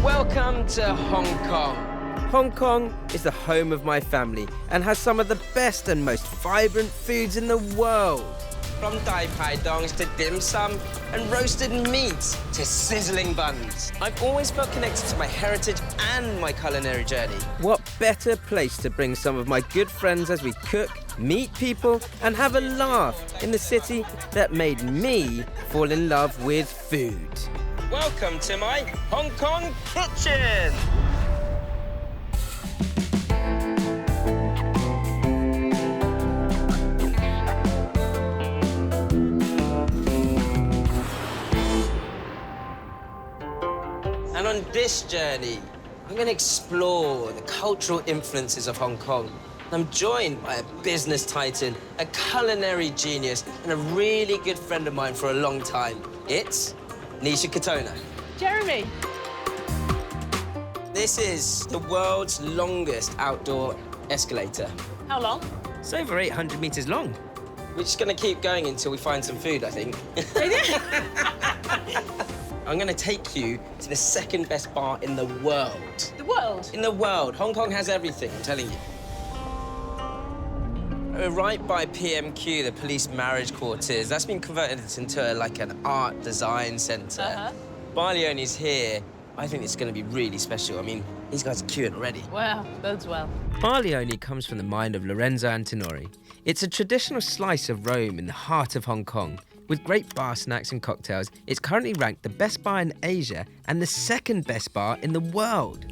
Welcome to Hong Kong. Hong Kong is the home of my family and has some of the best and most vibrant foods in the world. From Dai Pai Dongs to dim sum and roasted meats to sizzling buns. I've always felt connected to my heritage and my culinary journey. What better place to bring some of my good friends as we cook, meet people, and have a laugh in the city that made me fall in love with food. Welcome to my Hong Kong kitchen. And on this journey, I'm going to explore the cultural influences of Hong Kong. I'm joined by a business titan, a culinary genius, and a really good friend of mine for a long time. It's Nisha Katona. Jeremy. This is the world's longest outdoor escalator. How long? It's over 800 meters long. We're just going to keep going until we find some food, I think. I'm going to take you to the second best bar in the world. The world? In the world. Hong Kong has everything, I'm telling you. We're right by PMQ, the police marriage quarters. That's been converted into like an art design centre. Barley's here. I think it's going to be really special. I mean, these guys are queuing already. Wow, bodes well. Barley comes from the mind of Lorenzo Antinori. It's a traditional slice of Rome in the heart of Hong Kong. With great bar snacks and cocktails, it's currently ranked the best bar in Asia and the second best bar in the world.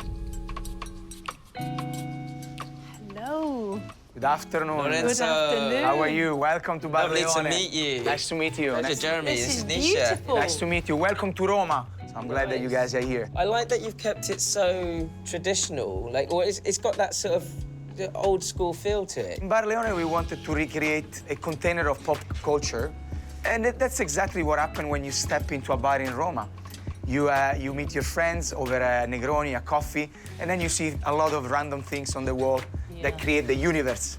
Hello. Good afternoon. Lorenzo. Good afternoon. How are you? Welcome to Barley. Lovely to meet you. Nice to meet you. Pleasure, Jeremy. This is Nisha. beautiful. Nice to meet you. Welcome to Roma. So I'm glad that you guys are here. I like that you've kept it so traditional. Like, or it's got that sort of old school feel to it. In Barleone, we wanted to recreate a container of pop culture. And that's exactly what happened when you step into a bar in Roma. You meet your friends over a Negroni, a coffee, and then you see a lot of random things on the wall that create the universe.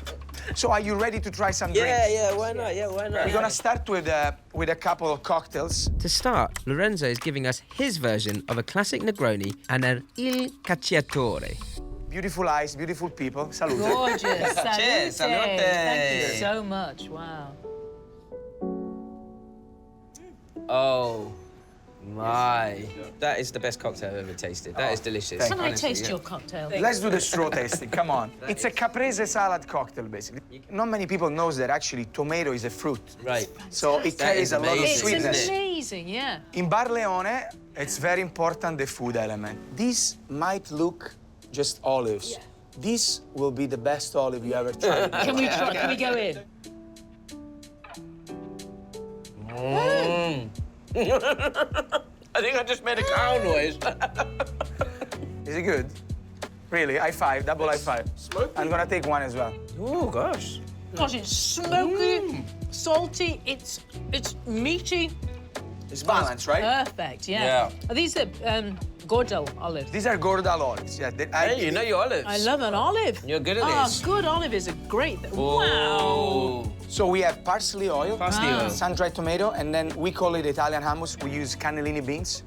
So are you ready to try some drinks? Yeah, why not? Yeah, why not? We're gonna start with a couple of cocktails. To start, Lorenzo is giving us his version of a classic Negroni and an Il Cacciatore. Beautiful eyes, beautiful people. Salute. Gorgeous. Cheers, salute. Thank you so much. Wow. Oh, my. That is the best cocktail I've ever tasted. That is delicious. Can I honestly, taste yeah. your cocktail? Let's do the straw tasting, come on. It's a caprese salad cocktail, basically. Not many people know that actually tomato is a fruit. Right. So it carries a lot of amazing. It's sweetness. amazing, yeah. In Barleone, it's very important, the food element. These might look just olives. Yeah. This will be the best olive you ever tried. Can we try? Can we go in? I think I just made a cow noise. Is it good? Really? High five, double high five. Smoky. I'm gonna take one as well. Oh, gosh. Gosh, it's smoky, salty, it's meaty. It's balanced, right? Perfect, yeah. Yeah. Are these the Gordel olives? These are Gordal olives. Yeah, Hey, you know your olives. I love an olive. You're good at Oh, this. good olive is a great thing. Wow. Oh. So we have parsley oil, Parsley oil. sun-dried tomato, and then we call it Italian hummus. We use cannellini beans,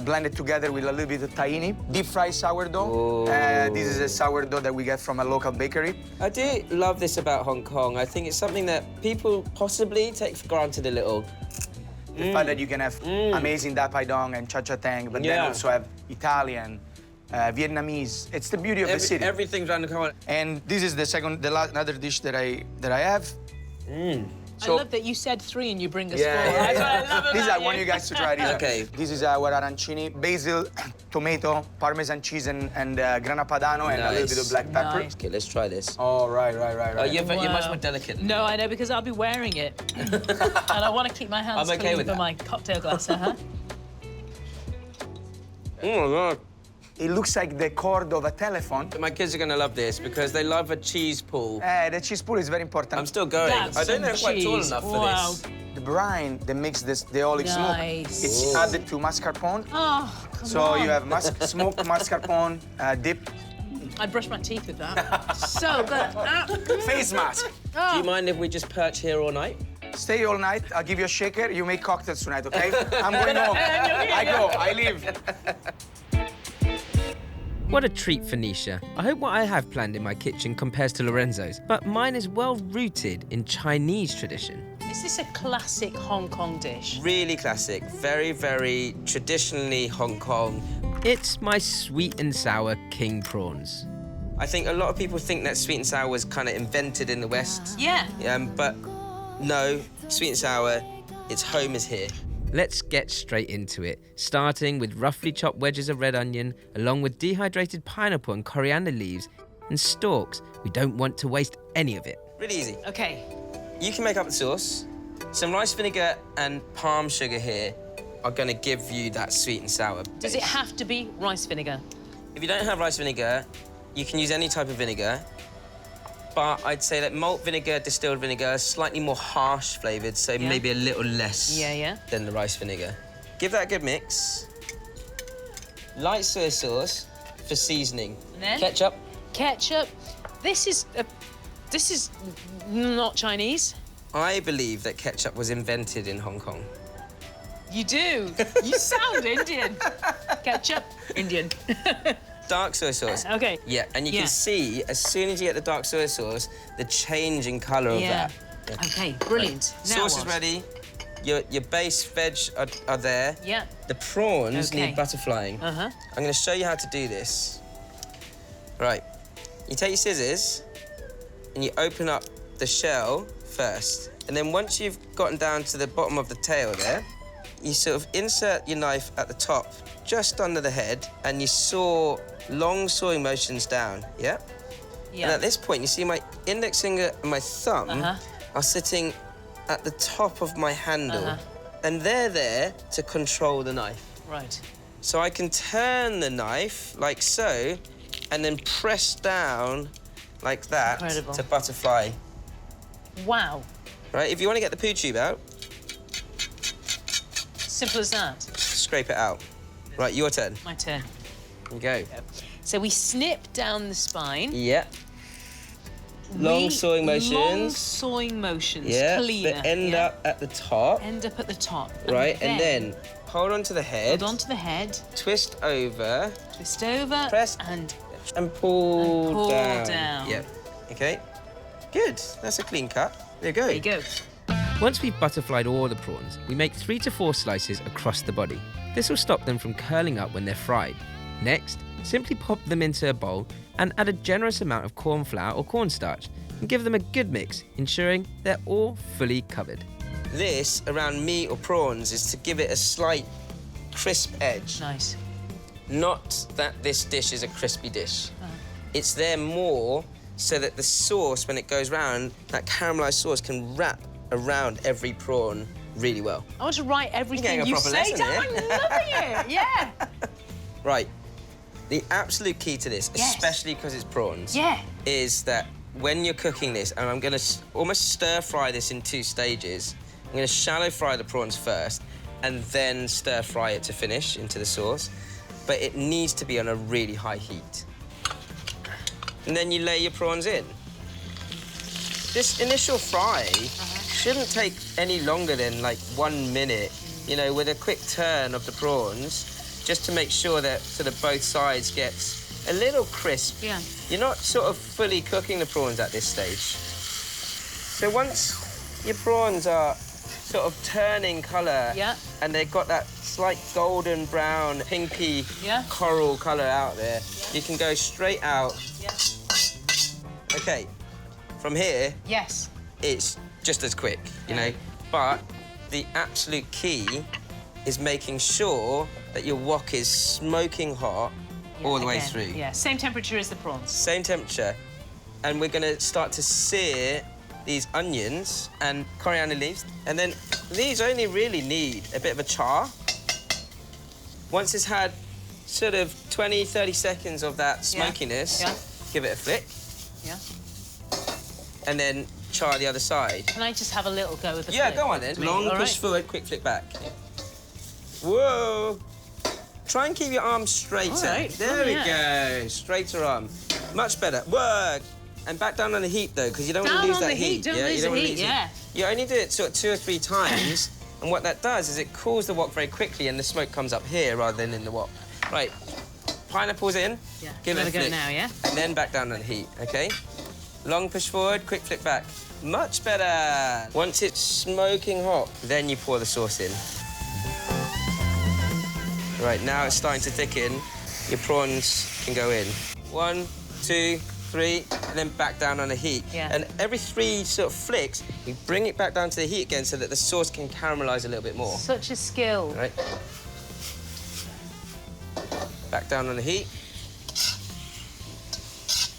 blended together with a little bit of tahini. Deep-fried sourdough. This is a sourdough that we get from a local bakery. I do love this about Hong Kong. I think it's something that people possibly take for granted a little. The fact that you can have amazing Dai Pai Dong and Cha Cha Tang, but then also have Italian, Vietnamese. It's the beauty of the city. Everything's around the corner. And this is another dish that I have. I love that you said 3 and you bring us 4. Yeah. That's what I love about These I you. want you guys to try these. Okay. This is our arancini, basil, tomato, Parmesan cheese, and grana padano, and a little bit of black pepper. Nice. Okay, let's try this. Oh, right. Oh, you're much Wow. more delicate. No, I know, because I'll be wearing it. And I want to keep my hands I'm okay clean with for that. my cocktail glass, Oh my God. It looks like the cord of a telephone. My kids are going to love this because they love a cheese pool. The cheese pool is very important. I'm still going. That's I don't know if some I'm quite tall cheese. enough for Wow. this. The brine that makes the olive smoke. Nice. It's added to mascarpone. Oh, come So on. you have smoked mascarpone dip. I brush my teeth with that. So good. Face mask. Do you mind if we just perch here all night? Stay all night. I'll give you a shaker. You make cocktails tonight, okay? I'm going home. I go. I leave. What a treat for Nisha. I hope what I have planned in my kitchen compares to Lorenzo's, but mine is well rooted in Chinese tradition. Is this a classic Hong Kong dish? Really classic, very, very traditionally Hong Kong. It's my sweet and sour king prawns. I think a lot of people think that sweet and sour was kind of invented in the West. Yeah. But no, sweet and sour, its home is here. Let's get straight into it, starting with roughly chopped wedges of red onion, along with dehydrated pineapple and coriander leaves and stalks. We don't want to waste any of it. Really easy. Okay. You can make up the sauce. Some rice vinegar and palm sugar here are going to give you that sweet and sour base. Does it have to be rice vinegar? If you don't have rice vinegar, you can use any type of vinegar. But I'd say that malt vinegar, distilled vinegar, is slightly more harsh flavoured, so maybe a little less than the rice vinegar. Give that a good mix. Light soy sauce for seasoning. And then? Ketchup. Ketchup. This is not Chinese. I believe that ketchup was invented in Hong Kong. You do. You sound Indian. Ketchup, Indian. Dark soy sauce. Okay. Yeah, and you can see, as soon as you get the dark soy sauce, the change in colour of that. Yeah. Okay, brilliant. Right. Now Sauce what? is ready. Your base veg are there. Yeah. The prawns need butterflying. Uh-huh. I'm going to show you how to do this. Right. You take your scissors and you open up the shell first. And then once you've gotten down to the bottom of the tail there, you sort of insert your knife at the top, just under the head, and you saw long sawing motions down, yeah? And at this point, you see my index finger and my thumb are sitting at the top of my handle. And they're there to control the knife. Right. So I can turn the knife like so, and then press down like that to butterfly. Wow. Right, if you want to get the poo tube out, simple as that. scrape it out. Right, your turn. My turn. Here you go. So we snip down the spine. Yeah. Long sawing motions. Long sawing motions. Yeah. Cleaner. They end up at the top. End up at the top. Right, and then hold on to the head. Hold on to the head. Twist over. Twist over. Press. And pull down. Yep. Okay. Good. That's a clean cut. There you go. There you go. Once we've butterflied all the prawns, we make 3 to 4 slices across the body. This will stop them from curling up when they're fried. Next, simply pop them into a bowl and add a generous amount of corn flour or cornstarch and give them a good mix, ensuring they're all fully covered. This, around meat or prawns, is to give it a slight crisp edge. Nice. Not that this dish is a crispy dish. It's there more so that the sauce, when it goes round, that caramelised sauce can wrap around every prawn really well. I want to write everything you say down. I'm loving it. Yeah. Right. The absolute key to this, especially because it's prawns, is that when you're cooking this, and I'm going to almost stir-fry this in 2 stages. I'm going to shallow fry the prawns first and then stir-fry it to finish into the sauce. But it needs to be on a really high heat. And then you lay your prawns in. This initial fry shouldn't take any longer than like 1 minute, you know, with a quick turn of the prawns, just to make sure that sort of both sides gets a little crisp. Yeah. You're not sort of fully cooking the prawns at this stage. So once your prawns are sort of turning colour and they've got that slight golden brown, pinky coral colour out there, you can go straight out. Okay, from here, it's just as quick, you know, but the absolute key is making sure that your wok is smoking hot all the way through. Yeah, same temperature as the prawns. Same temperature. And we're gonna start to sear these onions and coriander leaves. And then these only really need a bit of a char. Once it's had sort of 20, 30 seconds of that smokiness, give it a flick. Yeah. And then char the other side. Can I just have a little go with the flick? Go on then. Long push forward, quick flick back. Whoa. Try and keep your arm straighter. There we go. Straighter arm. Much better. Work. And back down on the heat, though, because you don't want to lose that heat. Don't lose the heat, You only do it sort of 2 or 3 times, and what that does is it cools the wok very quickly and the smoke comes up here rather than in the wok. Right. pineapples in. Yeah. Give it a Gotta go flick. now, yeah? And then back down on the heat, okay? Long push forward, quick flick back. Much better. Once it's smoking hot, then you pour the sauce in. Right, now it's starting to thicken. Your prawns can go in. 1, 2, 3, and then back down on the heat. Yeah. And every 3 sort of flicks, you bring it back down to the heat again so that the sauce can caramelise a little bit more. Such a skill. Right. Back down on the heat.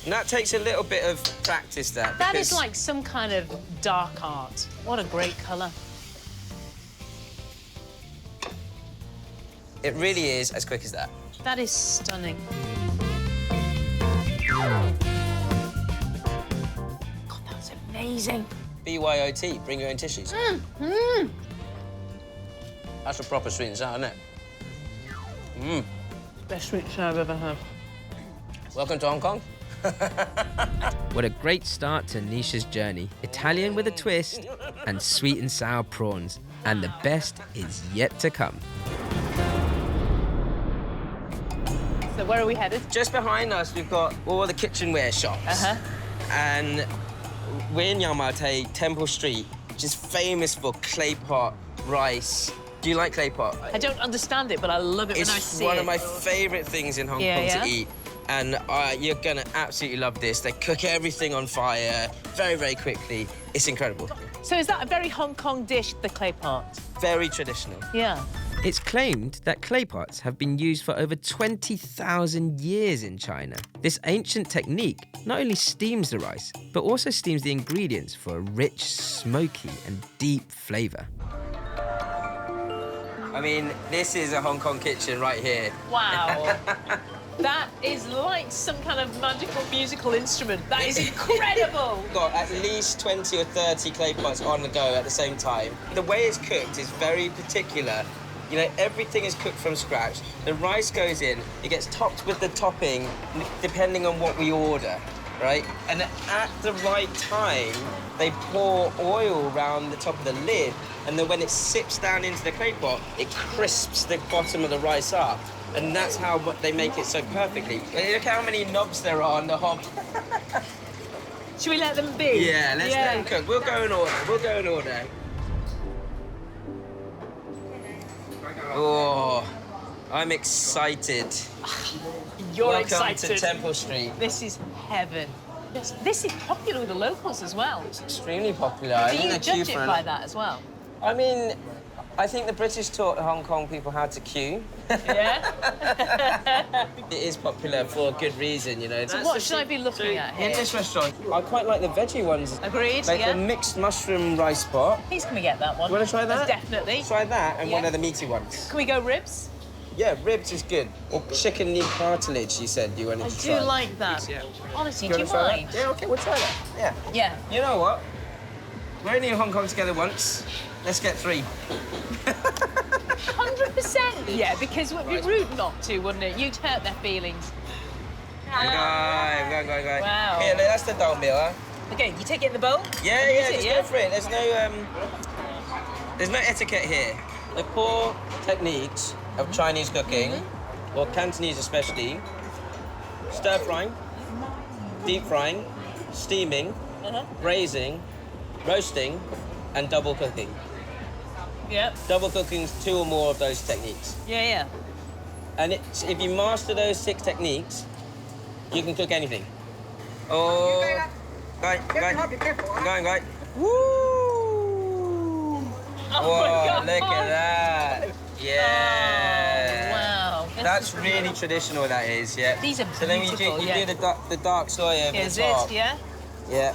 And that takes a little bit of practice, that That because is like some kind of dark art. What a great colour. it really is as quick as that. That is stunning. God, that's amazing. BYOT, bring your own tissues. That's a proper sweet and sour, isn't it? Best sweet and sour I've ever had. Welcome to Hong Kong. What a great start to Nisha's journey. Italian with a twist and sweet and sour prawns. And the best is yet to come. So where are we headed? Just behind us, we've got all the kitchenware shops. And we're in Yau Ma Tei, Temple Street, which is famous for clay pot rice. Do you like clay pot? I don't understand it, but I love it when I see it. It's one of my favourite things in Hong Kong to eat. And you're gonna absolutely love this. They cook everything on fire very, very quickly. It's incredible. So is that a very Hong Kong dish, the clay pot? Very traditional. Yeah. It's claimed that clay pots have been used for over 20,000 years in China. This ancient technique not only steams the rice, but also steams the ingredients for a rich, smoky and deep flavour. I mean, this is a Hong Kong kitchen right here. Wow. That is like some kind of magical musical instrument. That is incredible. We've got at least 20 or 30 clay pots on the go at the same time. The way it's cooked is very particular. You know, everything is cooked from scratch. The rice goes in, it gets topped with the topping, depending on what we order, right? And at the right time, they pour oil around the top of the lid, and then when it sips down into the clay pot, it crisps the bottom of the rice up. And that's how they make it so perfectly. Look how many knobs there are on the hob. Should we let them be? Yeah, let's let them cook. We'll go in order. We'll go in order. Oh, I'm excited. You're Welcome excited. to Temple Street. This is heaven. This is popular with the locals as well. It's extremely popular. Do you judge it by that as well? I mean, I think the British taught Hong Kong people how to queue. Yeah? It is popular for a good reason, you know. So what should I be looking at here? In this restaurant, I quite like the veggie ones. Agreed, Like yeah. the mixed mushroom rice pot. Please can we get that one? You want to try that? Definitely. Try that and one Yeah. of the meaty ones. Can we go ribs? Yeah, ribs is good. Or chicken knee cartilage, you said you wanted I to do try. like that. Yeah. Honestly, do you wanna try mind? that? Yeah, okay, we'll try that. Yeah. Yeah. You know what? We're only in Hong Kong together once. Let's get 3. 100%. Yeah, because it would be rude not to, wouldn't it? You'd hurt their feelings. Go. Wow. Here, that's the dal meal, huh? Okay, you take it in the bowl? Yeah, and yeah, use it, just go for it. There's no etiquette here. The core techniques of Chinese cooking, or Cantonese especially, stir frying, deep frying, steaming, braising, roasting, and double cooking. Yep. Double cooking's 2 or more of those techniques. Yeah. And if you master those 6 techniques, you can cook anything. Oh, going. Woo! Oh Whoa, my God. look at that. Yeah. Oh, wow. That's really traditional, that is, yeah. These are So then you beautiful, do yeah. the dark soy over Is the top. it? Yeah? Yeah.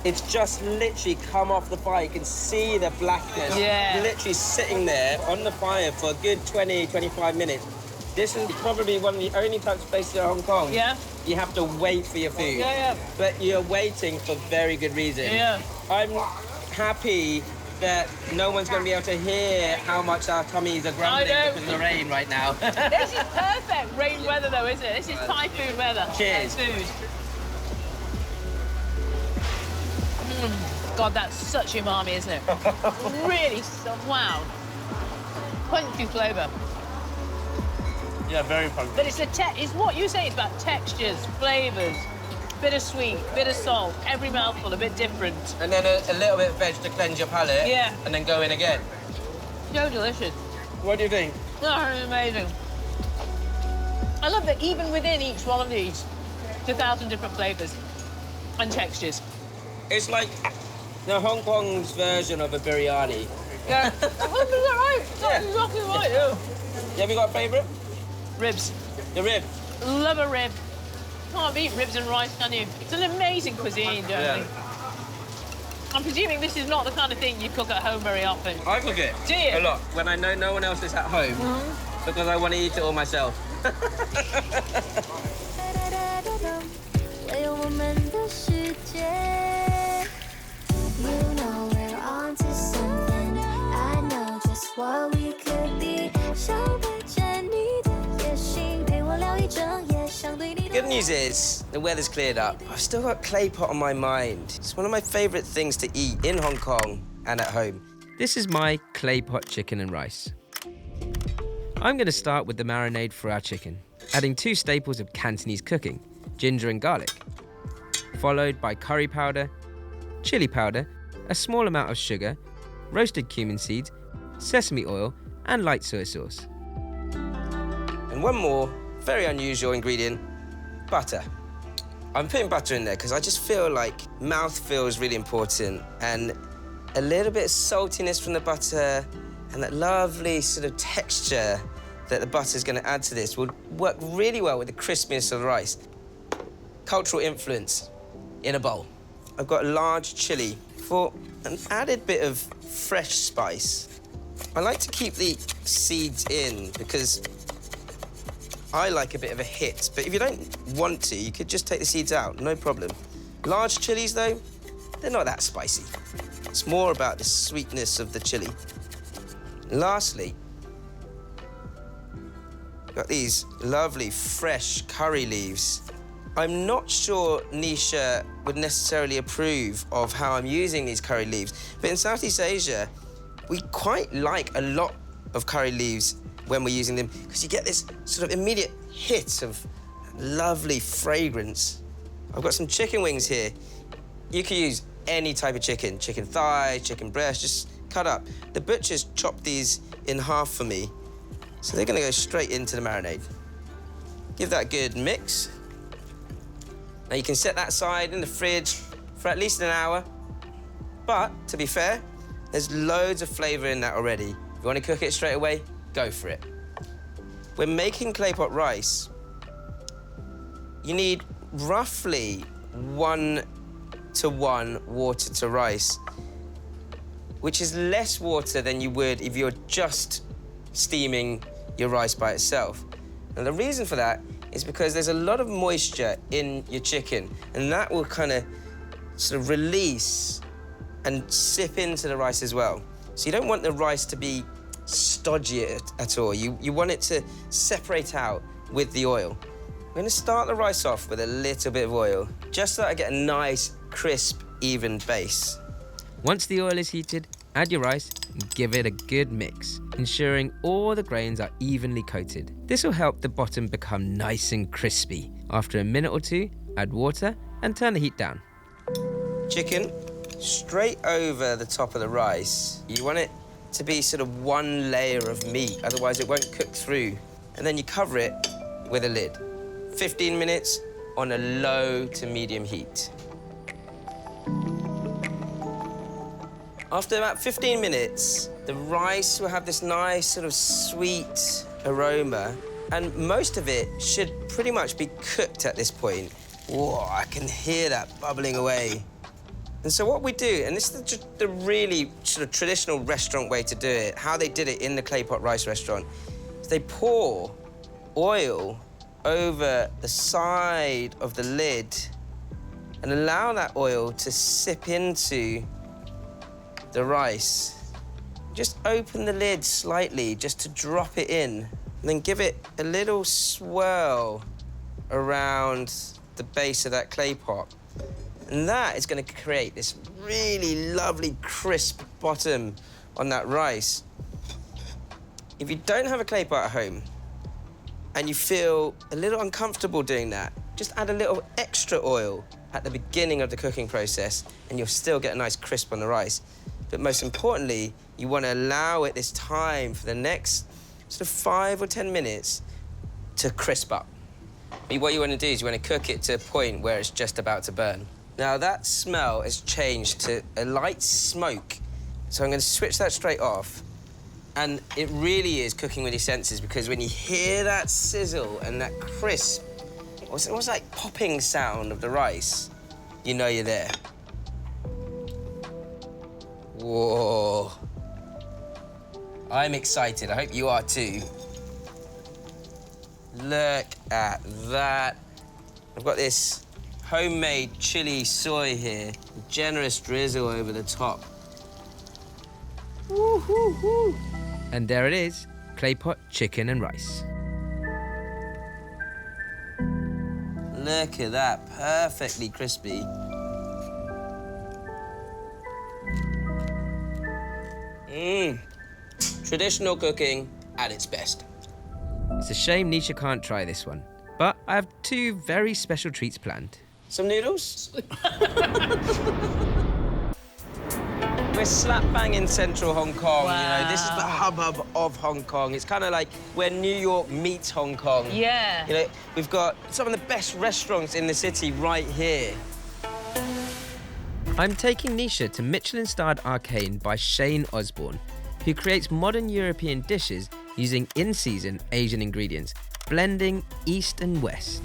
It's just literally come off the fire. You can see the blackness. Yeah. Literally sitting there on the fire for a good 20, 25 minutes. This is probably one of the only types of places in Hong Kong. Yeah. You have to wait for your food. Yeah. But you're waiting for very good reason. Yeah. I'm happy that no one's going to be able to hear how much our tummies are grumbling up in the rain right now. This is perfect rain weather, though, isn't it? This is typhoon weather. Cheers. Food. God, that's such umami, isn't it? Really, wow. Punchy flavour. Yeah, very pungent. But it's what you say. It's about textures, flavours, bit of sweet, bit of salt. Every mouthful a bit different. And then a little bit of veg to cleanse your palate. Yeah. And then go in again. So delicious. What do you think? Oh, it's amazing. I love that even within each one of these, it's 1,000 different flavours and textures. It's like the Hong Kong's version of a biryani. Yeah. Oh, is that right? That's exactly right, yeah. Have you got a favourite? Ribs. The rib. Love a rib. Can't beat ribs and rice, can you? It's an amazing cuisine, Jeremy. I'm presuming this is not the kind of thing you cook at home very often. I cook it. Do you? A lot. When I know no one else is at home, because I want to eat it all myself. Good news is, the weather's cleared up. I've still got clay pot on my mind. It's one of my favourite things to eat in Hong Kong and at home. This is my clay pot chicken and rice. I'm going to start with the marinade for our chicken, adding 2 staples of Cantonese cooking, ginger and garlic, followed by curry powder, chili powder, a small amount of sugar, roasted cumin seeds, sesame oil, and light soy sauce. And one more very unusual ingredient, butter. I'm putting butter in there because I just feel like mouthfeel is really important, and a little bit of saltiness from the butter and that lovely sort of texture that the butter is going to add to this will work really well with the crispiness of the rice. Cultural influence in a bowl. I've got a large chili for an added bit of fresh spice. I like to keep the seeds in because I like a bit of a hit, but if you don't want to, you could just take the seeds out, no problem. Large chilies, though, they're not that spicy. It's more about the sweetness of the chili. Lastly, got these lovely fresh curry leaves. I'm not sure Nisha would necessarily approve of how I'm using these curry leaves, but in Southeast Asia, we quite like a lot of curry leaves when we're using them because you get this sort of immediate hit of lovely fragrance. I've got some chicken wings here. You can use any type of chicken thigh, chicken breast, just cut up. The butcher's chopped these in half for me, so they're gonna go straight into the marinade. Give that a good mix. Now you can set that aside in the fridge for at least an hour, but to be fair, there's loads of flavour in that already. If you want to cook it straight away, go for it. When making clay pot rice, you need roughly 1:1 water to rice, which is less water than you would if you're just steaming your rice by itself. And the reason for that is because there's a lot of moisture in your chicken, and that will kind of sort of release and sip into the rice as well. So you don't want the rice to be stodgy at all. You want it to separate out with the oil. I'm gonna start the rice off with a little bit of oil, just so that I get a nice, crisp, even base. Once the oil is heated, add your rice and give it a good mix, ensuring all the grains are evenly coated. This will help the bottom become nice and crispy. After a minute or two, add water and turn the heat down. Chicken straight over the top of the rice. You want it to be sort of one layer of meat, otherwise it won't cook through. And then you cover it with a lid. 15 minutes on a low to medium heat. After about 15 minutes, the rice will have this nice sort of sweet aroma, and most of it should pretty much be cooked at this point. Whoa, I can hear that bubbling away. And so what we do, and this is the really sort of traditional restaurant way to do it, how they did it in the clay pot rice restaurant, is they pour oil over the side of the lid and allow that oil to sip into the rice. Just open the lid slightly just to drop it in, and then give it a little swirl around the base of that clay pot. And that is going to create this really lovely, crisp bottom on that rice. If you don't have a clay pot at home, and you feel a little uncomfortable doing that, just add a little extra oil at the beginning of the cooking process, and you'll still get a nice crisp on the rice. But most importantly, you want to allow it this time for the next sort of 5 or 10 minutes to crisp up. What you want to do is you want to cook it to a point where it's just about to burn. Now, that smell has changed to a light smoke, so I'm going to switch that straight off. And it really is cooking with your senses, because when you hear that sizzle and that crisp, it's almost like popping sound of the rice, you know you're there. Whoa. I'm excited. I hope you are too. Look at that. I've got this homemade chili soy here, generous drizzle over the top. Woo-hoo-hoo. And there it is, clay pot chicken and rice. Look at that, perfectly crispy. Traditional cooking at its best. It's a shame Nisha can't try this one, but I have 2 very special treats planned. Some noodles? We're slap bang in central Hong Kong, Wow. you know. This is the hubbub of Hong Kong. It's kind of like where New York meets Hong Kong. Yeah. You know, we've got some of the best restaurants in the city right here. I'm taking Nisha to Michelin-starred Arcane by Shane Osborne, who creates modern European dishes using in-season Asian ingredients, blending East and West.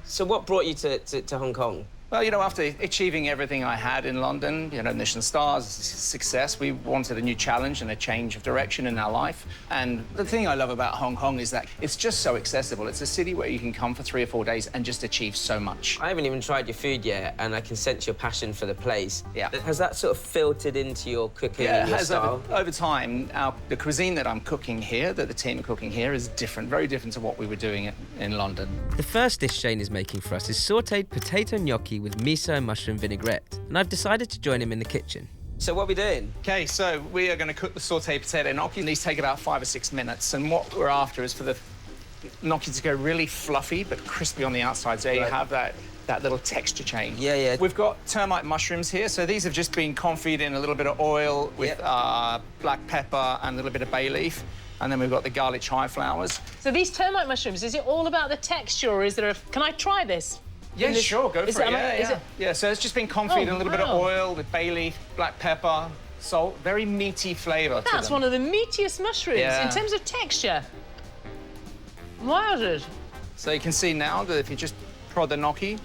So what brought you to Hong Kong? Well, you know, after achieving everything I had in London, you know, Michelin stars, success, we wanted a new challenge and a change of direction in our life. And the thing I love about Hong Kong is that it's just so accessible. It's a city where you can come for 3 or 4 days and just achieve so much. I haven't even tried your food yet, and I can sense your passion for the place. Yeah. Has that sort of filtered into your cooking Yeah, and it your has style? over time. The cuisine that I'm cooking here, that the team are cooking here, is different, very different to what we were doing in London. The first dish Shane is making for us is sautéed potato gnocchi with miso and mushroom vinaigrette, and I've decided to join him in the kitchen. So what are we doing? Okay, so we are going to cook the sauteed potato gnocchi. These take about 5 or 6 minutes, and what we're after is for the gnocchi to go really fluffy but crispy on the outside, so you Right. have that little texture change. Yeah, yeah. We've got termite mushrooms here, so these have just been confit in a little bit of oil with black pepper and a little bit of bay leaf, and then we've got the garlic chive flowers. So these termite mushrooms, is it all about the texture, or is there a... Can I try this? Yeah, Is it- sure, go is for it- it. am I- Yeah, is yeah. it- Yeah, so it's just been confit in a little bit of wow. oil with bay leaf, black pepper, salt, very meaty flavour to That's them. one of the meatiest mushrooms Yeah. in terms of texture. Wow, dude. So you can see now that if you just prod the gnocchi,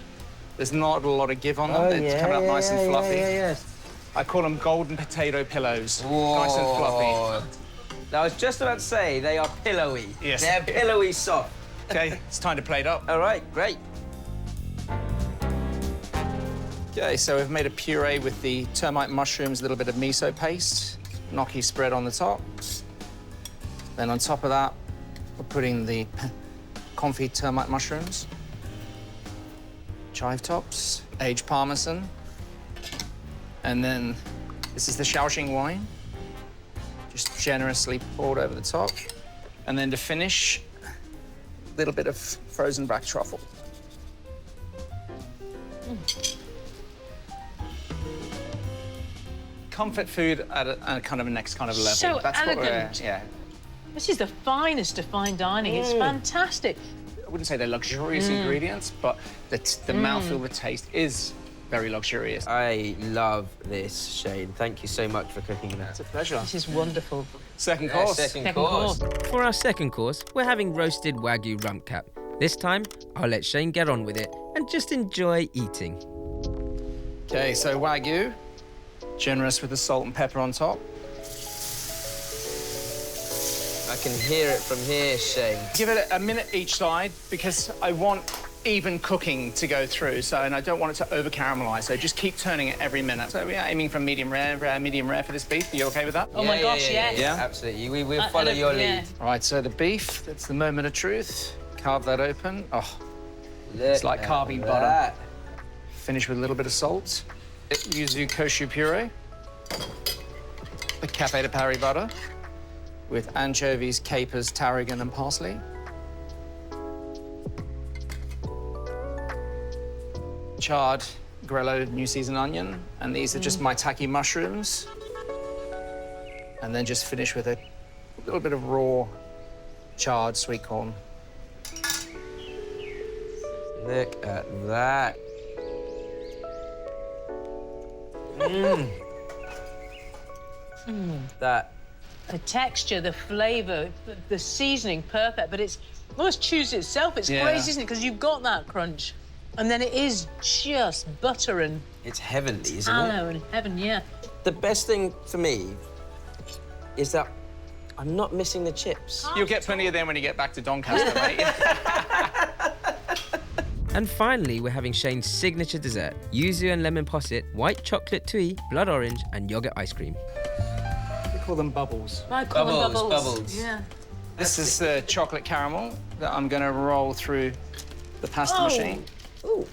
there's not a lot of give on them. It's coming up nice and fluffy. I call them golden potato pillows. Nice and fluffy. I was just about to say, they are pillowy. Yes. They're pillowy soft. Okay, it's time to plate up. All right, great. Okay, so we've made a puree with the termite mushrooms, a little bit of miso paste, gnocchi spread on the top. Then on top of that, we're putting the confit termite mushrooms, chive tops, aged parmesan, and then this is the Shaoxing wine, just generously poured over the top. And then to finish, a little bit of frozen black truffle. Comfort food at a kind of a next kind of level. So That's elegant. yeah. This is the finest of fine dining. It's fantastic. I wouldn't say they're luxurious ingredients, but the mouthfeel, the taste is very luxurious. I love this, Shane. Thank you so much for cooking that. It's a pleasure. This is wonderful. Second course. Second course. For our second course, we're having roasted Wagyu rump cap. This time, I'll let Shane get on with it and just enjoy eating. Okay, so Wagyu, generous with the salt and pepper on top. I can hear it from here, Shane. Give it a minute each side because I want even cooking to go through, and I don't want it to over-caramelize, so just keep turning it every minute. So we are aiming for medium rare for this beef. Are you okay with that? Oh my gosh, yes. Yeah? Absolutely. We'll follow your lead. All right, so the beef, that's the moment of truth. Carve that open. Oh, It's like carving butter. Finish with a little bit of salt. Yuzu koshu puree. The Cafe de Paris butter with anchovies, capers, tarragon, and parsley. charred grello new season onion, and these are just maitake mushrooms. And then just finish with a little bit of raw charred sweet corn. Look at that. That. The texture, the flavour, the seasoning, perfect, but it's almost choose itself. It's crazy, isn't it? Because you've got that crunch, and then it is just butter and It's heavenly, isn't it? aloe and heaven, yeah. The best thing for me is that I'm not missing the chips. You'll get plenty of them when you get back to Doncaster, mate. And finally, we're having Shane's signature dessert, yuzu and lemon posset, white chocolate tui, blood orange, and yogurt ice cream. We call them bubbles. I call them Bubbles, bubbles. bubbles. Yeah. This is the chocolate caramel that I'm going to roll through the pasta machine. Ooh,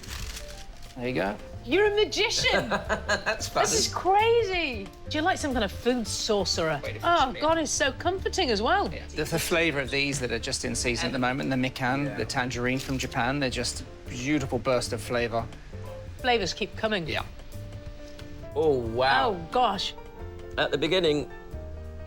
There you go. You're a magician. that's fun. This is crazy. Do you like some kind of food sorcerer? Oh, God, it's so comforting as well. The flavour of these that are just in season at the moment, the mikan, the tangerine from Japan, they're just a beautiful burst of flavour. Flavours keep coming. Yeah. Oh, wow. Oh, gosh. At the beginning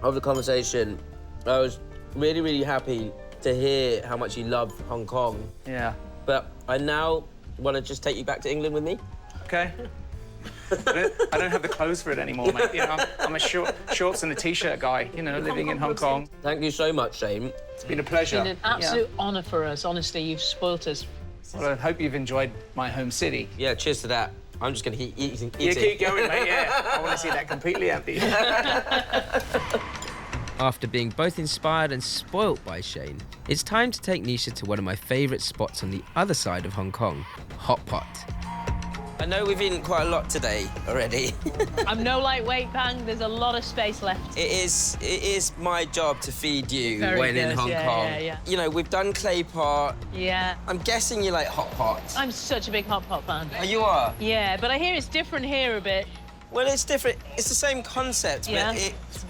of the conversation, I was really, really happy to hear how much you love Hong Kong. Yeah. But I now want to just take you back to England with me. Okay. I don't have the clothes for it anymore, mate. You know, I'm a shorts and a t-shirt guy, you know, living in Hong Kong. Thank you so much, Shane. It's been a pleasure. It's been an absolute honour for us. Honestly, you've spoilt us. Well, I hope you've enjoyed my home city. Yeah, cheers to that. I'm just going to eat Yeah, it. keep going, mate, yeah. I want to see that completely empty. After being both inspired and spoilt by Shane, it's time to take Nisha to one of my favourite spots on the other side of Hong Kong, Hot Pot. I know we've eaten quite a lot today already. I'm no lightweight, Pang. There's a lot of space left. It is my job to feed you Very when in good, Hong yeah, Kong. yeah. You know, we've done clay pot. Yeah. I'm guessing you like hot pot. I'm such a big hot pot fan. Oh, you are? Yeah, but I hear it's different here a bit. Well, it's different. It's the same concept, Yeah.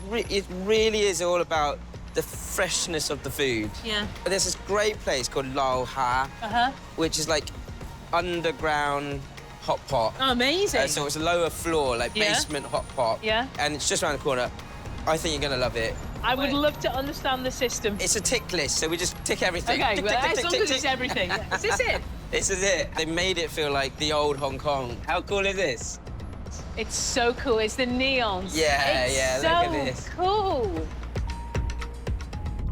but it really is all about the freshness of the food. Yeah. But there's this great place called Lao Ha, Uh-huh. which is like underground hot pot. Oh, amazing. So it's a lower floor, like Yeah. basement hot pot. Yeah. And it's just around the corner. I think you're gonna love it. I would love to understand the system. It's a tick list, so we just tick everything. Okay, Tick, well, tick, as tick, long tick, as it's tick. everything. Is this it? This is it. They made it feel like the old Hong Kong. How cool is this? It's so cool. It's the neons. Yeah, it's yeah, so look at this. cool.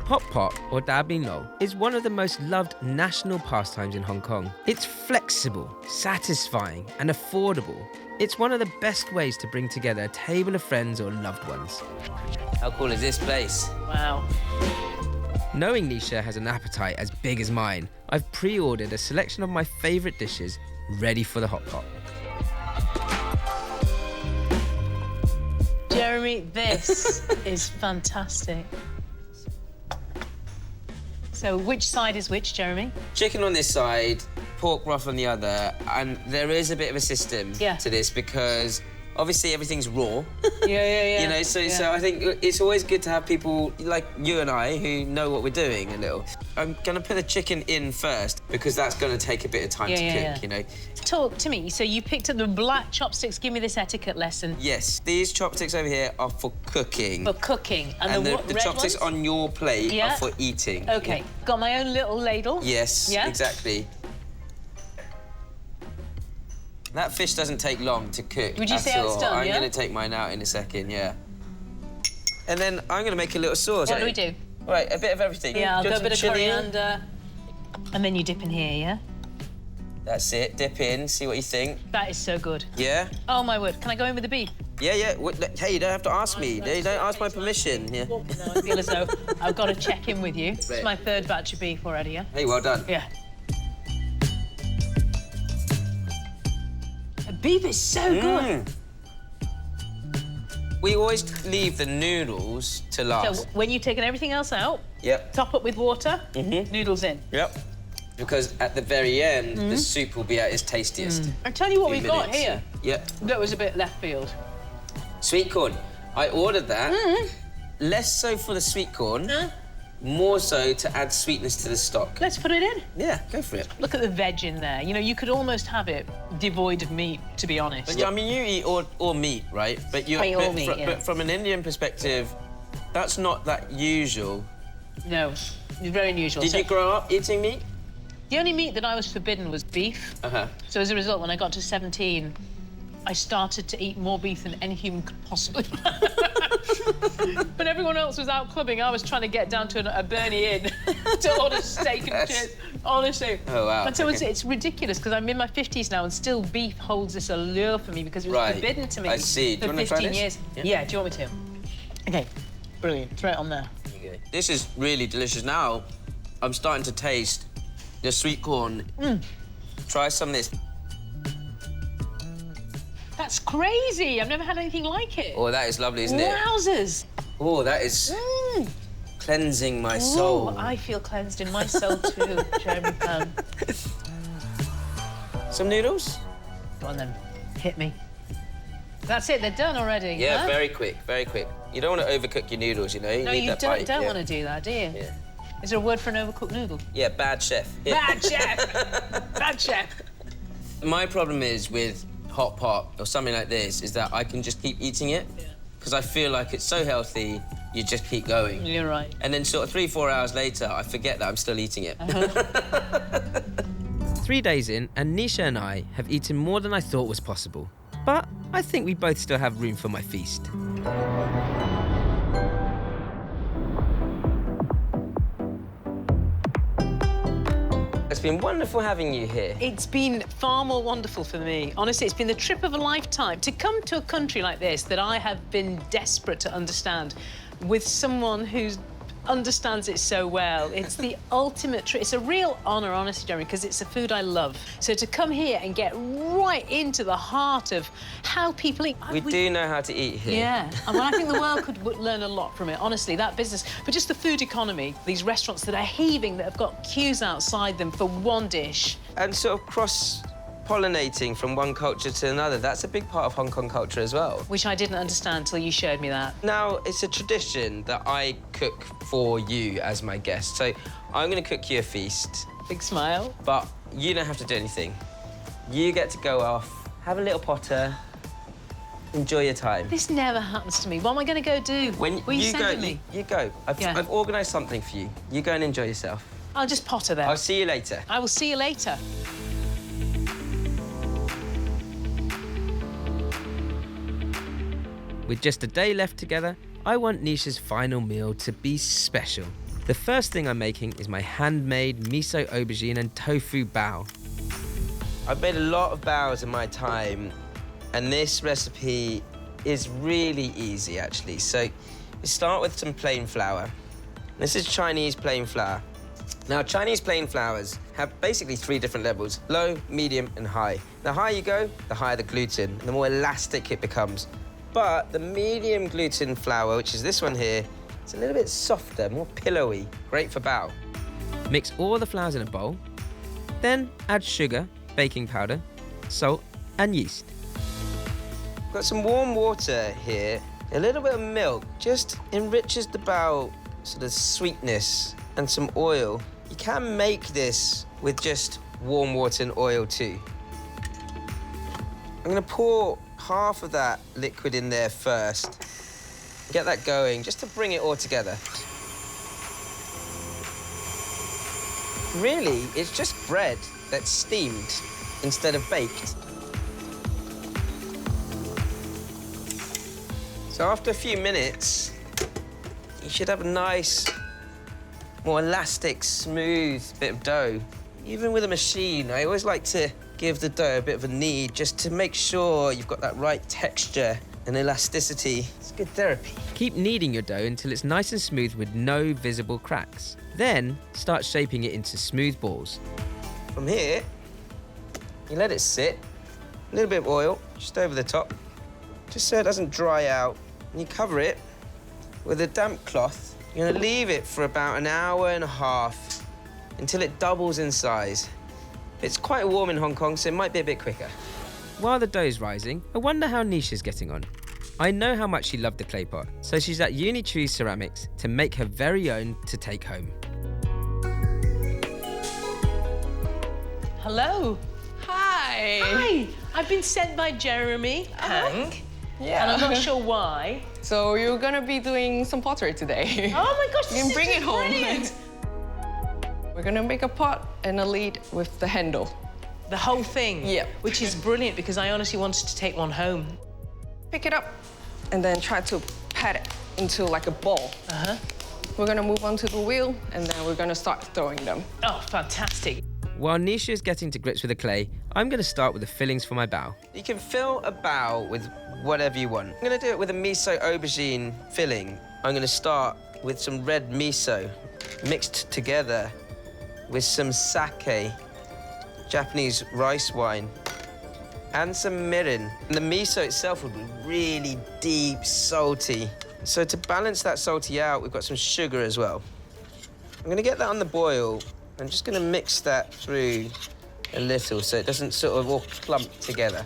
Hot pot, or da bin lo, is one of the most loved national pastimes in Hong Kong. It's flexible, satisfying, and affordable. It's one of the best ways to bring together a table of friends or loved ones. How cool is this place? Wow. Knowing Nisha has an appetite as big as mine, I've pre-ordered a selection of my favourite dishes ready for the hot pot. Jeremy, this is fantastic. So which side is which, Jeremy? Chicken on this side, pork broth on the other, and there is a bit of a system Yeah. to this because obviously everything's raw. Yeah. You know, so I think it's always good to have people like you and I who know what we're doing a little. I'm gonna put the chicken in first because that's gonna take a bit of time to cook, you know. Talk to me. So you picked up the black chopsticks. Give me this etiquette lesson. Yes, these chopsticks over here are for cooking. For cooking. And the the red chopsticks ones? on your plate Yeah. are for eating. Okay. Got my own little ladle. Yes, Yeah? exactly. That fish doesn't take long to cook. Would you at say it's all. done, I'm yeah? going to take mine out in a second, yeah. And then I'm going to make a little sauce. What do we do? Right, a bit of everything. Yeah, I'll Do you go a want bit of some chilli in? coriander. And then you dip in here, yeah? That's it. Dip in, see what you think. That is so good. Yeah? Oh, my word. Can I go in with the beef? Yeah. Hey, you don't have to ask me. You don't ask my permission. Yeah. No, I feel as though I've got to check in with you. It's my third batch of beef already, yeah? Hey, well done. Yeah. The beef is so good. We always leave the noodles to last. So when you've taken everything else out, Yep. top up with water, noodles in. Yep. Because at the very end, the soup will be at its tastiest. I'll tell you what Few we've got minutes. here. Yep. That was a bit left field. Sweet corn. I ordered that. Less so for the sweet corn, more so to add sweetness to the stock. Let's put it in. Yeah, go for it. Look at the veg in there. You know, you could almost have it devoid of meat, to be honest. But yeah, I mean, you eat all meat, right? But you I eat all meat, yeah. But from an Indian perspective, that's not that usual. No, it's very unusual. Did you grow up eating meat? The only meat that I was forbidden was beef. So as a result, when I got to 17, I started to eat more beef than any human could possibly. When everyone else was out clubbing, I was trying to get down to a Bernie Inn to order steak and chips. Honestly. Oh, wow. And so it's ridiculous because I'm in my 50s now and still beef holds this allure for me because it was forbidden to me I see. Do you for want to try 15 this? years. Yeah, do you want me to? OK, brilliant. Throw it on there. Okay. This is really delicious. Now, I'm starting to taste the sweet corn. Try some of this. That's crazy. I've never had anything like it. Oh, that is lovely, isn't it? Wowzers. Oh, that is cleansing my soul. Ooh, I feel cleansed in my soul too, Jeremy Pam. Some noodles? Go on then, hit me. That's it, they're done already. Yeah, huh? very quick, very quick. You don't want to overcook your noodles, you know? You No, need you that don't bite. want to do that, do you? Yeah. Is there a word for an overcooked noodle? Yeah, bad chef. Bad chef! Bad chef! My problem is with hot pot or something like this is that I can just keep eating it because I feel like it's so healthy, you just keep going. You're right. And then sort of 3-4 hours later, I forget that I'm still eating it. 3 days in, and Nisha and I have eaten more than I thought was possible. But I think we both still have room for my feast. It's been wonderful having you here. It's been far more wonderful for me. Honestly, it's been the trip of a lifetime. To come to a country like this that I have been desperate to understand with someone who understands it so well, it's the ultimate trip. It's a real honour, honestly, Jeremy, because it's a food I love. So to come here and get right into the heart of how people eat... We do know how to eat here. Yeah, and I think the world could learn a lot from it, honestly, that business. But just the food economy, these restaurants that are heaving, that have got queues outside them for one dish. And sort of cross-pollinating from one culture to another, that's a big part of Hong Kong culture as well. Which I didn't understand until you showed me that. Now, it's a tradition that I cook for you as my guest. So I'm going to cook you a feast. Big smile. But you don't have to do anything. You get to go off, have a little potter, enjoy your time. This never happens to me. What am I going to go do? When Will you you send go, it me? you go. I've organised something for you. You go and enjoy yourself. I'll just potter then. I'll see you later. I will see you later. With just a day left together, I want Nisha's final meal to be special. The first thing I'm making is my handmade miso aubergine and tofu bao. I've made a lot of baos in my time, and this recipe is really easy, actually. So you start with some plain flour. This is Chinese plain flour. Now, Chinese plain flours have basically 3 different levels: low, medium, and high. The higher you go, the higher the gluten, and the more elastic it becomes. But the medium gluten flour, which is this one here, it's a little bit softer, more pillowy, great for bao. Mix all the flours in a bowl, then add sugar, baking powder, salt, and yeast. Got some warm water here. A little bit of milk just enriches the bao sort of sweetness, and some oil. You can make this with just warm water and oil too. I'm gonna pour half of that liquid in there first. Get that going, just to bring it all together. Really, it's just bread that's steamed instead of baked. So after a few minutes, you should have a nice, more elastic, smooth bit of dough. Even with a machine, I always like to give the dough a bit of a knead just to make sure you've got that right texture and elasticity. It's good therapy. Keep kneading your dough until it's nice and smooth with no visible cracks. Then start shaping it into smooth balls. From here, you let it sit. A little bit of oil just over the top, just so it doesn't dry out. And you cover it with a damp cloth. You're gonna leave it for about an hour and a half until it doubles in size. It's quite warm in Hong Kong, so it might be a bit quicker. While the dough's rising, I wonder how Nisha's getting on. I know how much she loved the clay pot, so she's at Uni Choose Ceramics to make her very own to take home. Hello. Hi. Hi. I've been sent by Jeremy Hank. Yeah. And I'm not sure why. So you're gonna be doing some pottery today. Oh my gosh, You can bring it home. brilliant. We're gonna make a pot and a lid with the handle. The whole thing. Yeah. Which is brilliant because I honestly wanted to take one home. Pick it up and then try to pat it into like a ball. Uh-huh. We're gonna move on to the wheel and then we're gonna start throwing them. Oh, fantastic. While Nisha is getting to grips with the clay, I'm going to start with the fillings for my bao. You can fill a bao with whatever you want. I'm going to do it with a miso aubergine filling. I'm going to start with some red miso mixed together with some sake, Japanese rice wine, and some mirin. And the miso itself would be really deep, salty. So to balance that salty out, we've got some sugar as well. I'm going to get that on the boil. I'm just going to mix that through a little so it doesn't sort of all clump together.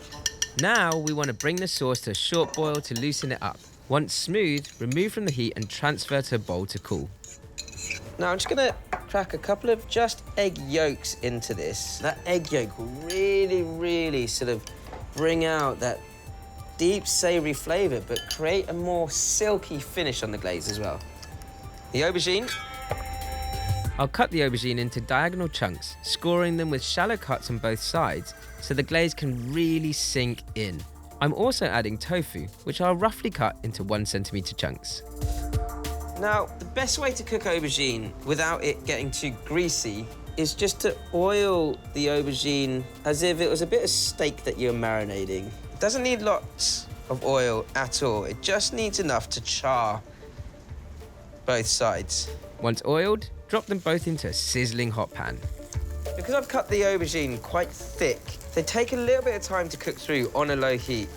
Now we want to bring the sauce to a short boil to loosen it up. Once smooth, remove from the heat and transfer to a bowl to cool. Now I'm just going to crack a couple of just egg yolks into this. That egg yolk will really, really sort of bring out that deep savoury flavour but create a more silky finish on the glaze as well. The aubergine. I'll cut the aubergine into diagonal chunks, scoring them with shallow cuts on both sides so the glaze can really sink in. I'm also adding tofu, which I'll roughly cut into 1 centimetre chunks. Now, the best way to cook aubergine without it getting too greasy is just to oil the aubergine as if it was a bit of steak that you're marinating. It doesn't need lots of oil at all. It just needs enough to char both sides. Once oiled, drop them both into a sizzling hot pan. Because I've cut the aubergine quite thick, they take a little bit of time to cook through on a low heat.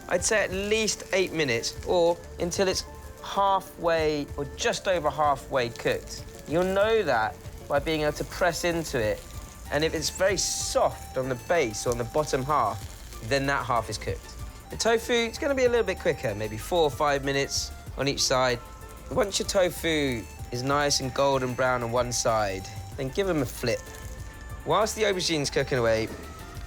I'd say at least 8 minutes or until it's halfway or just over halfway cooked. You'll know that by being able to press into it. And if it's very soft on the base or on the bottom half, then that half is cooked. The tofu, it's going to be a little bit quicker, maybe 4 or 5 minutes on each side. Once your tofu is nice and golden brown on one side, then give them a flip. Whilst the aubergine's cooking away,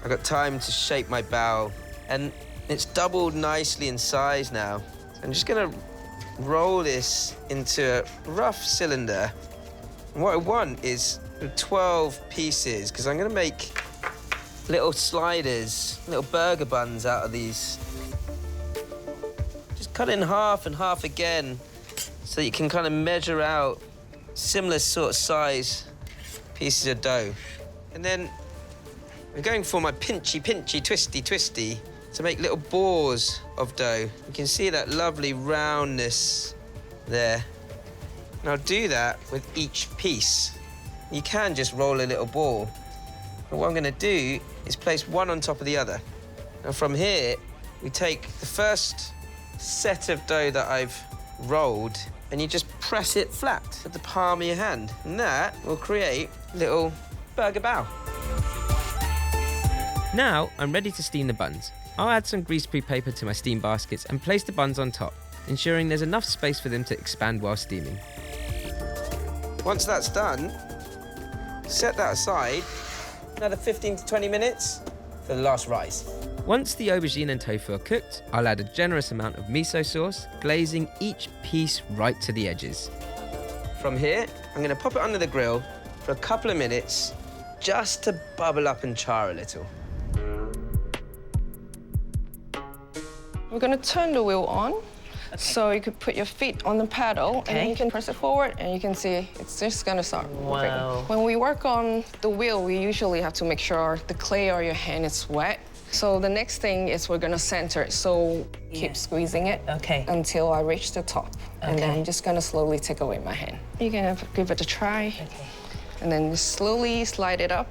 I've got time to shape my bao, and it's doubled nicely in size now. I'm just gonna roll this into a rough cylinder. And what I want is 12 pieces, because I'm gonna make little sliders, little burger buns out of these. Just cut in half and half again, so you can kind of measure out similar sort of size pieces of dough. And then we're going for my pinchy, twisty to make little balls of dough. You can see that lovely roundness there. And I'll do that with each piece. You can just roll a little ball. But what I'm gonna do is place one on top of the other. Now from here, we take the first set of dough that I've rolled and you just press it flat with the palm of your hand. And that will create little burger bao. Now I'm ready to steam the buns. I'll add some greaseproof paper to my steam baskets and place the buns on top, ensuring there's enough space for them to expand while steaming. Once that's done, set that aside. Another 15 to 20 minutes for the last rise. Once the aubergine and tofu are cooked, I'll add a generous amount of miso sauce, glazing each piece right to the edges. From here, I'm gonna pop it under the grill for a couple of minutes just to bubble up and char a little. We're gonna turn the wheel on. So you could put your feet on the paddle and then you can press it forward and you can see it's just gonna start moving. Wow. When we work on the wheel, we usually have to make sure the clay or your hand is wet. So the next thing is we're gonna center it. So keep squeezing it until I reach the top. And then I'm just gonna slowly take away my hand. You can give it a try. And then just slowly slide it up.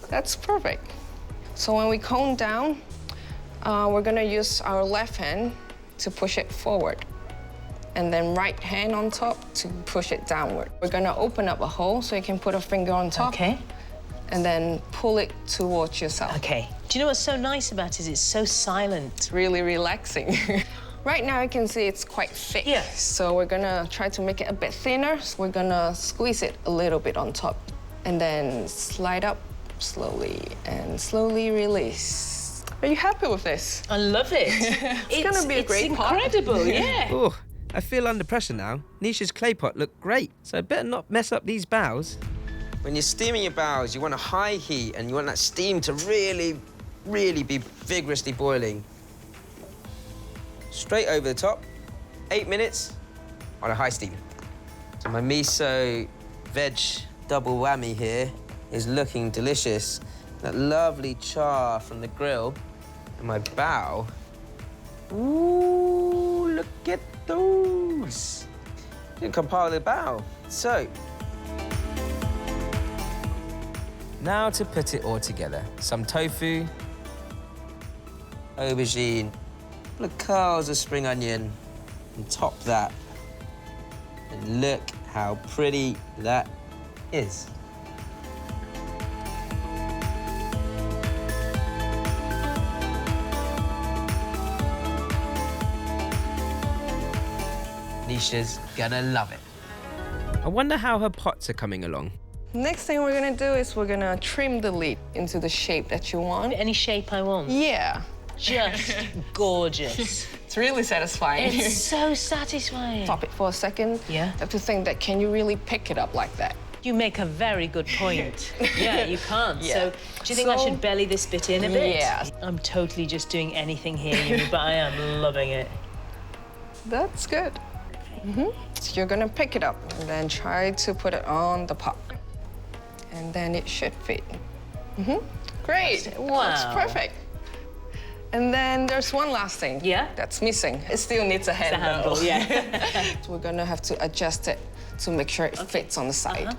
That's perfect. So when we cone down, we're gonna use our left hand to push it forward. And then right hand on top to push it downward. We're gonna open up a hole so you can put a finger on top. And then pull it towards yourself. Do you know what's so nice about it? It's so silent. Really relaxing. Right now you can see it's quite thick. Yeah. So we're gonna try to make it a bit thinner. So we're gonna squeeze it a little bit on top and then slide up slowly and slowly release. Are you happy with this? I love it. It's gonna be a great pot. It's incredible, yeah. Oh, I feel under pressure now. Nisha's clay pot looked great, so I better not mess up these bows. When you're steaming your bows, you want a high heat and you want that steam to really, really be vigorously boiling. Straight over the top, 8 minutes on a high steam. So my miso veg double whammy here is looking delicious. That lovely char from the grill and my bow. Ooh, look at those. Didn't come part of the bow. So, Now to put it all together. Some tofu, aubergine, little curls of spring onion, and top that. And look how pretty that is. Nisha's gonna love it. I wonder how her pots are coming along. Next thing we're gonna do is we're gonna trim the lid into the shape that you want. Any shape I want. Yeah. Just gorgeous. It's really satisfying. It's so satisfying. Stop it for a second. Yeah. You have to think that, can you really pick it up like that? You make a very good point. Yeah, you can't. Yeah. So, do you think I So- should belly this bit in a bit? Yeah. I'm totally just doing anything here, Yumi, but I am loving it. That's good. So you're gonna pick it up and then try to put it on the pot. And then it should fit. Great. Wow. That's perfect. And then there's one last thing. Yeah? That's missing. It still needs a The handle. handle, yeah. So we're gonna have to adjust it to make sure it fits on the side.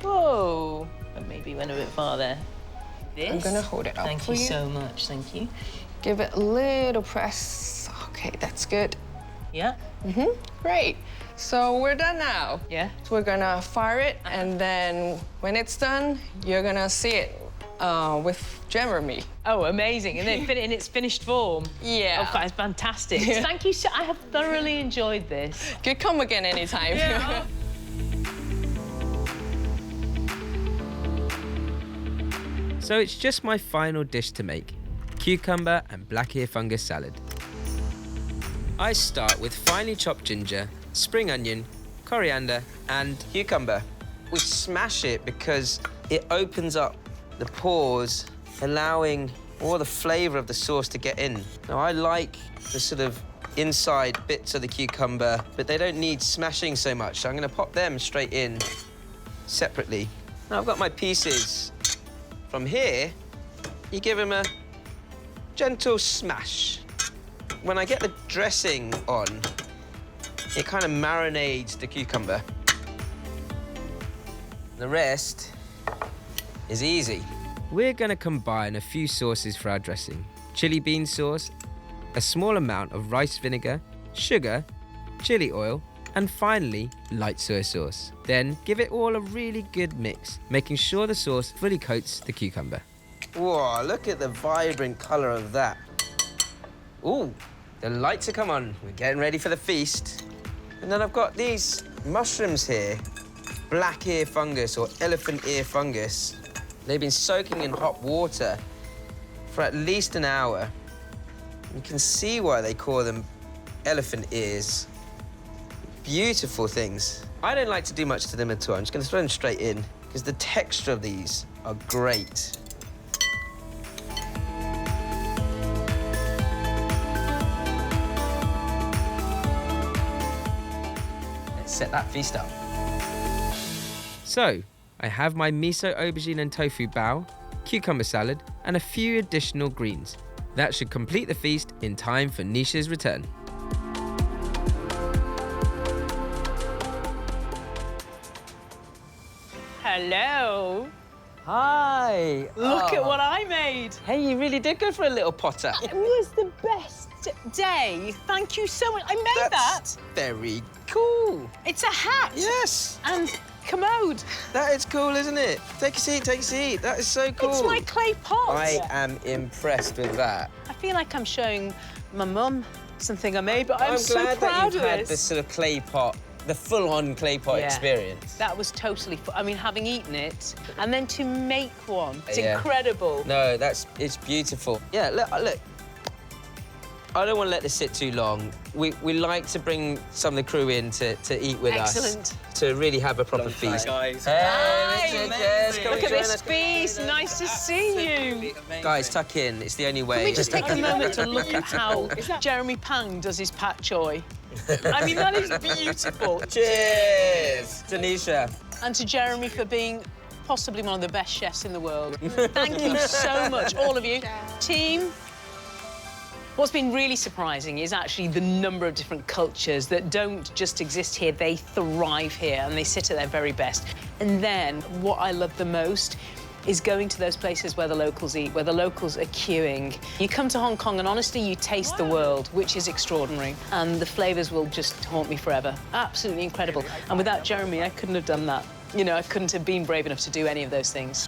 Whoa. And maybe went a bit far there. This? I'm gonna hold it up Thank for you you. so much, thank you. Give it a little press. Okay, that's good. Yeah? Great. So we're done now. Yeah. So we're gonna fire it, and then when it's done, you're gonna see it with Jeremy. Oh, amazing. And then in its finished form. Yeah. Oh, that's fantastic. Thank you so I have thoroughly enjoyed this. You can come again anytime. So it's just my final dish to make. Cucumber and black ear fungus salad. I start with finely chopped ginger, spring onion, coriander, and Cucumber. We smash it because it opens up the pores, allowing all the flavour of the sauce to get in. Now, I like the sort of inside bits of the cucumber, but they don't need smashing so much, so I'm going to pop them straight in separately. Now, I've got my pieces. From here, you give them a gentle smash. When I get the dressing on, it kind of marinades the cucumber. The rest is easy. we're going to combine a few sauces for our dressing. Chili bean sauce, a small amount of rice vinegar, sugar, chili oil, and finally, light soy sauce. Then give it all a really good mix, making sure the sauce fully coats the cucumber. Whoa, look at the vibrant colour of that. Ooh, the lights are come on. We're getting ready for the feast. And then I've got these mushrooms here, black ear fungus or elephant ear fungus. They've been soaking in hot water for at least an hour. You can see why they call them elephant ears. Beautiful things. I don't like to do much to them at all. I'm just going to throw them straight in because the texture of these are great. Let's set that feast up. So, I have my miso, aubergine and tofu bao, cucumber salad, and a few additional greens. That should complete the feast in time for Nisha's return. Hello. Hi. Look at what I made. Hey, you really did go for a little potter. It was the best day. Thank you so much. I made That's very cool. that. It's a hat. Yes, And commode. that is cool, isn't it? Take a seat, take a seat. That is so cool. It's my clay pot. I am impressed with that. I feel like I'm showing my mum something I made, but I'm so glad that proud you've of had this. this sort of clay pot, the full-on clay pot Yeah. experience. That was totally I mean, having eaten it, and then to make one, it's Yeah. incredible. No, it's beautiful. Yeah, look. I don't want to let this sit too long. We like to bring some of the crew in to eat with Excellent. us. To really have a proper feast. Guys. Hey, Hi. Mr. Jess, come Look and at join this us. feast. Nice to see you. Guys, tuck in. It's the only way. Can we just take a moment to look at how Jeremy Pang does his pak choi? I mean, that is beautiful. Cheers to Nisha. And to Jeremy for being possibly one of the best chefs in the world. Thank you so much, all of you. Team. What's been really surprising is actually the number of different cultures that don't just exist here, they thrive here and they sit at their very best. And then what I love the most is going to those places where the locals eat, where the locals are queuing. You come to Hong Kong and honestly, you taste the world, which is extraordinary. And the flavours will just haunt me forever. Absolutely incredible. And without Jeremy, I couldn't have done that. You know, I couldn't have been brave enough to do any of those things.